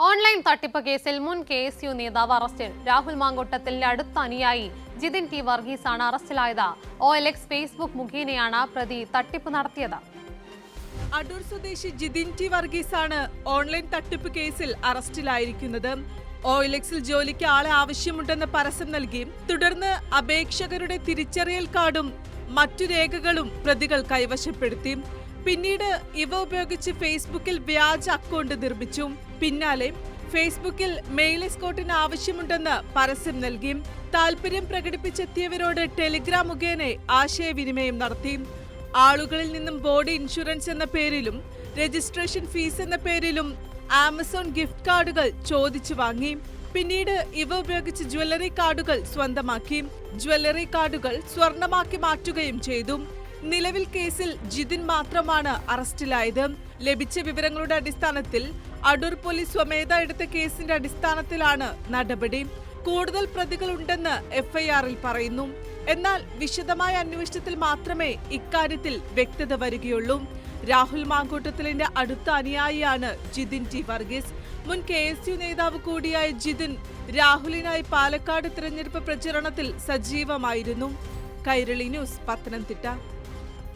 Online തട്ടിപ്പ് കേസിൽ മുൻ KSU നേതാവ് അറസ്റ്റിൽ. രാഹുൽ മാങ്കൂട്ടത്തിന്റെ അടുത്ത അനുയായി ജിതിൻ ടി വർഗീസാണ് അറസ്റ്റിലായത്. OLX ഫേസ്ബുക്ക് മുഖേനയാണ് പ്രതി തട്ടിപ്പ് നടത്തിയത്. അടൂർ സ്വദേശി ജിതിൻ ടി വർഗീസാണ് ഓൺലൈൻ തട്ടിപ്പ് കേസിൽ അറസ്റ്റിലായിരിക്കുന്നത്. OLXൽ ജോലിക്ക് ആളെ ആവശ്യമുണ്ടെന്ന് പരസ്യം നൽകി തുടർന്ന് അപേക്ഷകരുടെ തിരിച്ചറിയൽ കാർഡും മറ്റു രേഖകളും പ്രതികൾ കൈവശപ്പെടുത്തി. പിന്നീട് ഇവ ഉപയോഗിച്ച് ഫേസ്ബുക്കിൽ വ്യാജ അക്കൗണ്ട് നിർമ്മിച്ചു. പിന്നാലെ ഫേസ്ബുക്കിൽ മെയിൽ എസ്കോർട്ടിന് ആവശ്യമുണ്ടെന്ന് പരസ്യം നൽകി. താൽപര്യം പ്രകടിപ്പിച്ചെത്തിയവരോട് ടെലിഗ്രാം മുഖേന ആശയവിനിമയം നടത്തി. ആളുകളിൽ നിന്നും ബോഡി ഇൻഷുറൻസ് എന്ന പേരിലും രജിസ്ട്രേഷൻ ഫീസ് എന്ന പേരിലും ആമസോൺ ഗിഫ്റ്റ് കാർഡുകൾ ചോദിച്ചു വാങ്ങി. പിന്നീട് ഇവ ഉപയോഗിച്ച് ജ്വല്ലറി കാർഡുകൾ സ്വന്തമാക്കി. ജ്വല്ലറി കാർഡുകൾ സ്വർണമാക്കി മാറ്റുകയും ചെയ്തു. നിലവിൽ കേസിൽ ജിതിൻ മാത്രമാണ് അറസ്റ്റിലായത്. ലഭിച്ച വിവരങ്ങളുടെ അടിസ്ഥാനത്തിൽ അടൂർ പോലീസ് സ്വമേധ എടുത്ത കേസിന്റെ അടിസ്ഥാനത്തിലാണ് നടപടി. കൂടുതൽ പ്രതികളുണ്ടെന്ന് FIRൽ പറയുന്നു. എന്നാൽ വിശദമായ അന്വേഷണത്തിൽ മാത്രമേ ഇക്കാര്യത്തിൽ വ്യക്തത വരികയുള്ളൂ. രാഹുൽ മാങ്കൂട്ടത്തിലിന്റെ അടുത്ത അനുയായിയാണ് ജിതിൻ ടി വർഗീസ്. മുൻ KSU നേതാവ് കൂടിയായ ജിതിൻ രാഹുലിനായി പാലക്കാട് തിരഞ്ഞെടുപ്പ് പ്രചരണത്തിൽ സജീവമായിരുന്നു. കൈരളി ന്യൂസ്, പത്തനംതിട്ട.